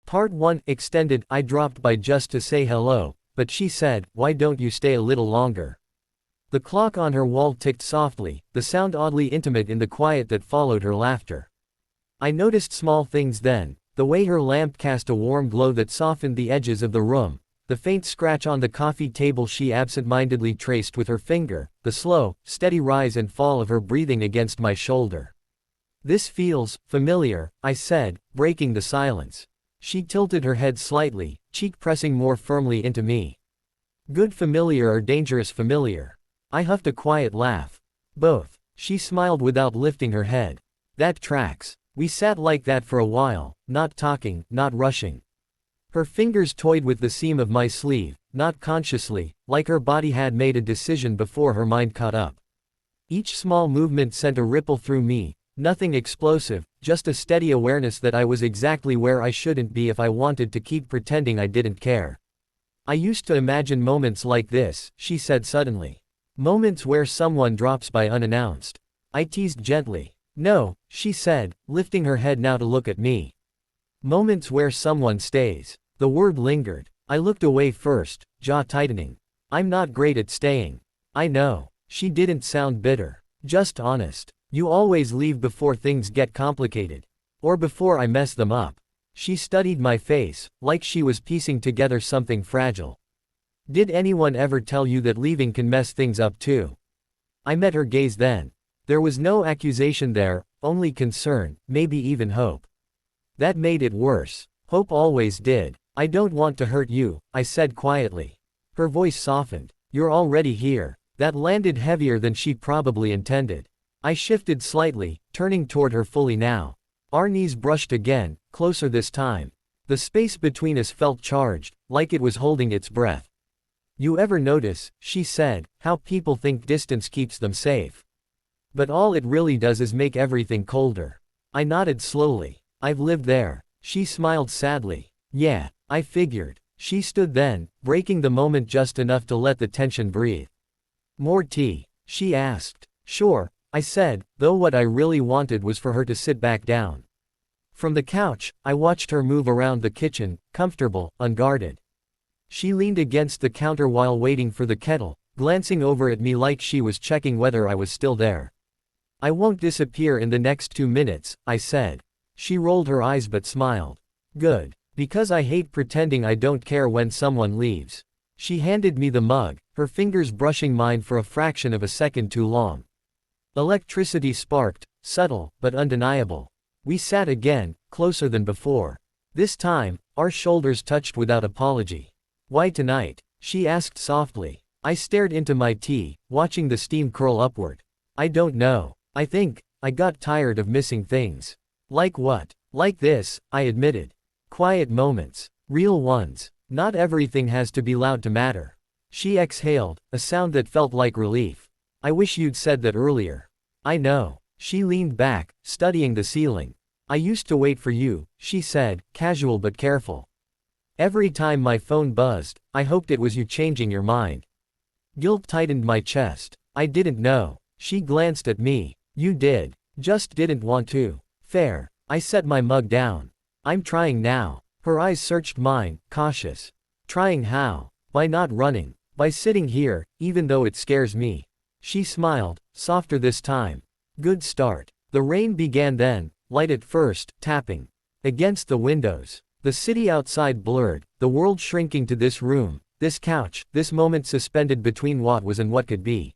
Part 1 extended. I dropped by just to say hello, but she said, "Why don't you stay a little longer?" The clock on her wall ticked softly, the sound oddly intimate in the quiet that followed her laughter. I noticed small things then, the way her lamp cast a warm glow that softened the edges of the room, the faint scratch on the coffee table she absent-mindedly traced with her finger, the slow, steady rise and fall of her breathing against my shoulder. "This feels familiar," I said, breaking the silence. She tilted her head slightly, cheek pressing more firmly into me. "Good familiar or dangerous familiar?" I huffed a quiet laugh. "Both." She smiled without lifting her head. "That tracks." We sat like that for a while, not talking, not rushing. Her fingers toyed with the seam of my sleeve, not consciously, like her body had made a decision before her mind caught up. Each small movement sent a ripple through me, nothing explosive, just a steady awareness that I was exactly where I shouldn't be if I wanted to keep pretending I didn't care. "I used to imagine moments like this," she said suddenly. "Moments where someone drops by unannounced." I teased gently. "No," she said, lifting her head now to look at me. "Moments where someone stays." The word lingered. I looked away first, jaw tightening. "I'm not great at staying." "I know." She didn't sound bitter. Just honest. "You always leave before things get complicated. Or before I mess them up." She studied my face, like she was piecing together something fragile. "Did anyone ever tell you that leaving can mess things up too?" I met her gaze then. There was no accusation there, only concern, maybe even hope. That made it worse. Hope always did. "I don't want to hurt you," I said quietly. Her voice softened. "You're already here." That landed heavier than she probably intended. I shifted slightly, turning toward her fully now. Our knees brushed again, closer this time. The space between us felt charged, like it was holding its breath. "You ever notice," she said, "how people think distance keeps them safe? But all it really does is make everything colder." I nodded slowly. "I've lived there." She smiled sadly. "Yeah, I figured." She stood then, breaking the moment just enough to let the tension breathe. "More tea?" she asked. "Sure," I said, though what I really wanted was for her to sit back down. From the couch, I watched her move around the kitchen, comfortable, unguarded. She leaned against the counter while waiting for the kettle, glancing over at me like she was checking whether I was still there. "I won't disappear in the next 2 minutes," I said. She rolled her eyes but smiled. "Good. Because I hate pretending I don't care when someone leaves." She handed me the mug, her fingers brushing mine for a fraction of a second too long. Electricity sparked, subtle, but undeniable. We sat again, closer than before. This time, our shoulders touched without apology. "Why tonight?" she asked softly. I stared into my tea, watching the steam curl upward. "I don't know. I think I got tired of missing things." "Like what?" "Like this," I admitted. "Quiet moments. Real ones. Not everything has to be loud to matter." She exhaled, a sound that felt like relief. "I wish you'd said that earlier." "I know." She leaned back, studying the ceiling. "I used to wait for you," she said, casual but careful. "Every time my phone buzzed, I hoped it was you changing your mind." Guilt tightened my chest. "I didn't know." She glanced at me. "You did. Just didn't want to." "Fair." I set my mug down. "I'm trying now." Her eyes searched mine, cautious. "Trying how?" "By not running. By sitting here, even though it scares me." She smiled, softer this time. "Good start." The rain began then, light at first, tapping against the windows. The city outside blurred, the world shrinking to this room, this couch, this moment suspended between what was and what could be.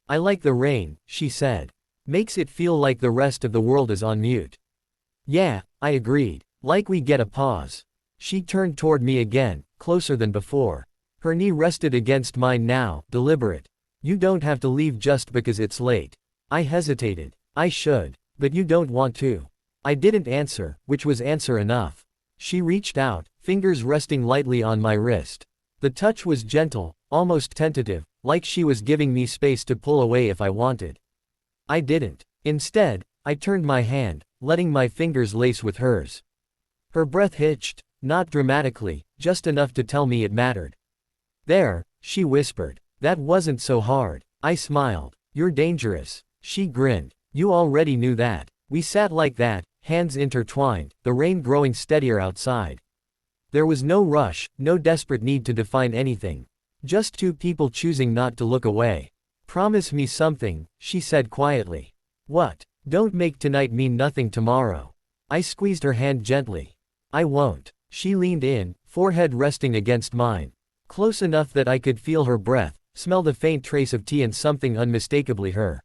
"I like the rain," she said. "Makes it feel like the rest of the world is on mute." "Yeah," I agreed. "Like we get a pause." She turned toward me again, closer than before. Her knee rested against mine now, deliberate. "You don't have to leave just because it's late." I hesitated. "I should. But you don't want to." I didn't answer, which was answer enough. She reached out, fingers resting lightly on my wrist. The touch was gentle, almost tentative, like she was giving me space to pull away if I wanted. I didn't. Instead, I turned my hand, letting my fingers lace with hers. Her breath hitched, not dramatically, just enough to tell me it mattered. "There," she whispered. "That wasn't so hard." I smiled. "You're dangerous." She grinned. "You already knew that." We sat like that, hands intertwined, the rain growing steadier outside. There was no rush, no desperate need to define anything. Just two people choosing not to look away. Promise me something, she said quietly. What? Don't make tonight mean nothing tomorrow. I squeezed her hand gently. I won't. She leaned in, forehead resting against mine. Close enough that I could feel her breath, smell the faint trace of tea and something unmistakably her.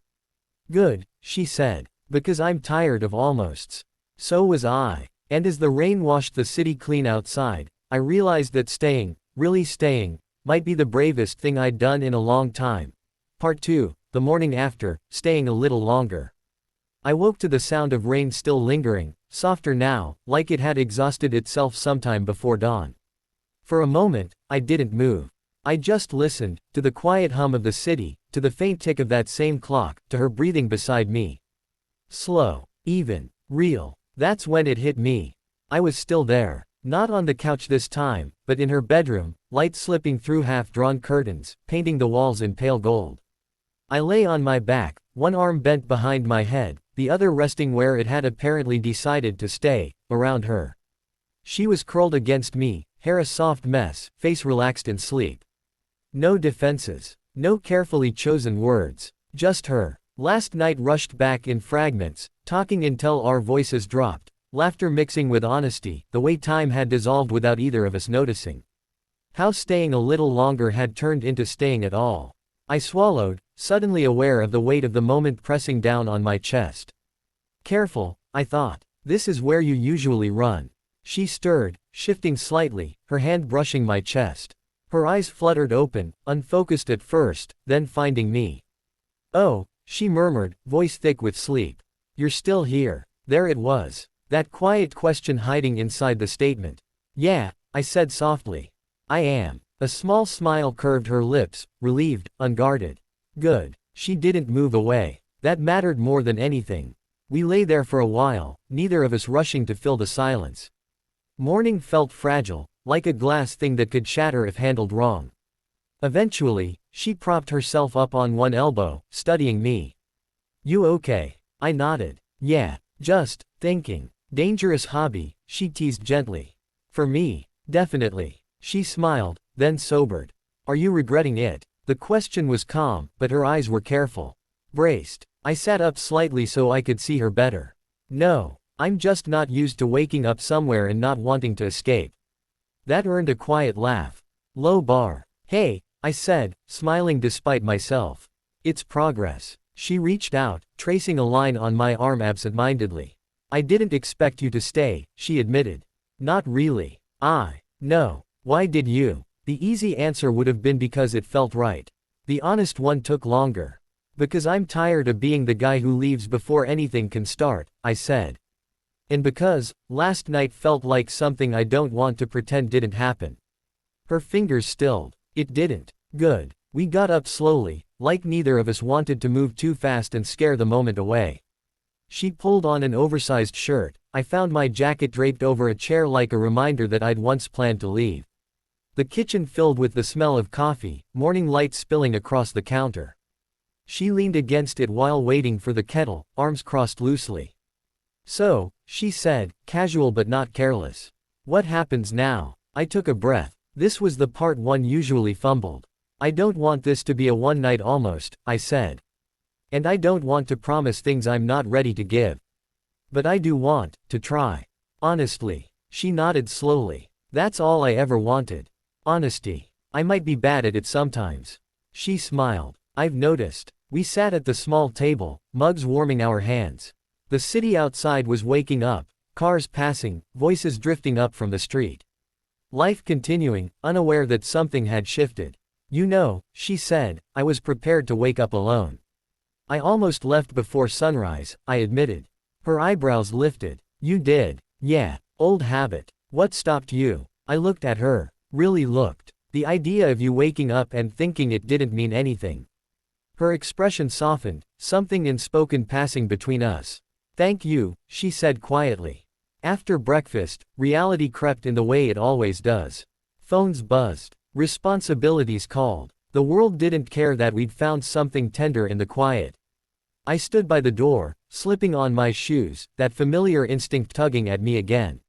Good, she said. Because I'm tired of almosts. So was I. And as the rain washed the city clean outside, I realized that staying, really staying, might be the bravest thing I'd done in a long time. Part 2, the morning after, staying a little longer. I woke to the sound of rain still lingering, softer now, like it had exhausted itself sometime before dawn. For a moment, I didn't move. I just listened, to the quiet hum of the city, to the faint tick of that same clock, to her breathing beside me. Slow, even, real. That's when it hit me. I was still there. Not on the couch this time, but in her bedroom, light slipping through half-drawn curtains, painting the walls in pale gold. I lay on my back, one arm bent behind my head, the other resting where it had apparently decided to stay, around her. She was curled against me, hair a soft mess, face relaxed in sleep. No defenses. No carefully chosen words. Just her. Last night rushed back in fragments, talking until our voices dropped, laughter mixing with honesty, the way time had dissolved without either of us noticing. How staying a little longer had turned into staying at all. I swallowed, suddenly aware of the weight of the moment pressing down on my chest. Careful, I thought. This is where you usually run. She stirred, shifting slightly, her hand brushing my chest. Her eyes fluttered open, unfocused at first, then finding me. Oh, she murmured, voice thick with sleep. You're still here. There it was. That quiet question hiding inside the statement. Yeah, I said softly. I am. A small smile curved her lips, relieved, unguarded. Good. She didn't move away. That mattered more than anything. We lay there for a while, neither of us rushing to fill the silence. Morning felt fragile, like a glass thing that could shatter if handled wrong. Eventually, she propped herself up on one elbow, studying me. You okay? I nodded. Yeah, just thinking. Dangerous hobby, she teased gently. For me, definitely. She smiled, then sobered. Are you regretting it? The question was calm, but her eyes were careful. Braced. I sat up slightly so I could see her better. No, I'm just not used to waking up somewhere and not wanting to escape. That earned a quiet laugh. Low bar. Hey, I said, smiling despite myself. It's progress. She reached out, tracing a line on my arm absent-mindedly. I didn't expect you to stay, she admitted. Not really. No. Why did you? The easy answer would have been because it felt right. The honest one took longer. Because I'm tired of being the guy who leaves before anything can start, I said. And because, last night felt like something I don't want to pretend didn't happen. Her fingers stilled. It didn't. Good. We got up slowly, like neither of us wanted to move too fast and scare the moment away. She pulled on an oversized shirt. I found my jacket draped over a chair like a reminder that I'd once planned to leave. The kitchen filled with the smell of coffee, morning light spilling across the counter. She leaned against it while waiting for the kettle, arms crossed loosely. So, she said, casual but not careless. What happens now? I took a breath. This was the part one usually fumbled. I don't want this to be a one-night almost, I said. And I don't want to promise things I'm not ready to give. But I do want to try. Honestly. She nodded slowly. That's all I ever wanted. Honesty. I might be bad at it sometimes. She smiled. I've noticed. We sat at the small table, mugs warming our hands. The city outside was waking up, cars passing, voices drifting up from the street. Life continuing, unaware that something had shifted. You know, she said, I was prepared to wake up alone. I almost left before sunrise, I admitted. Her eyebrows lifted. You did. Yeah, old habit. What stopped you? I looked at her. Really looked. The idea of you waking up and thinking it didn't mean anything. Her expression softened, something unspoken passing between us. Thank you, she said quietly. After breakfast, reality crept in the way it always does. Phones buzzed. Responsibilities called. The world didn't care that we'd found something tender in the quiet. I stood by the door, slipping on my shoes, that familiar instinct tugging at me again.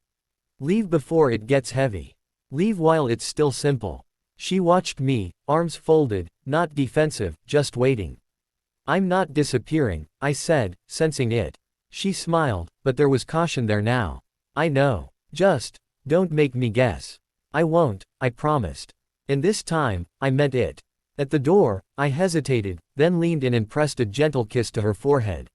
Leave before it gets heavy. Leave while it's still simple. She watched me, arms folded, not defensive, just waiting. I'm not disappearing, I said, sensing it. She smiled, but there was caution there now. I know. Just, don't make me guess. I won't, I promised. And this time, I meant it. At the door, I hesitated, then leaned in and pressed a gentle kiss to her forehead.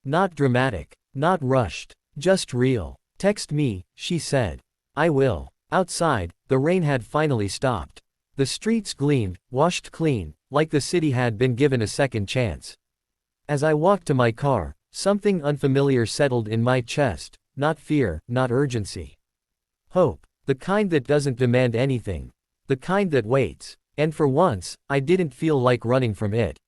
Not dramatic, not rushed, just real. Text me, she said. I will. Outside, the rain had finally stopped. The streets gleamed, washed clean, like the city had been given a second chance. As I walked to my car, something unfamiliar settled in my chest, not fear, not urgency. Hope, the kind that doesn't demand anything. The kind that waits. And for once, I didn't feel like running from it.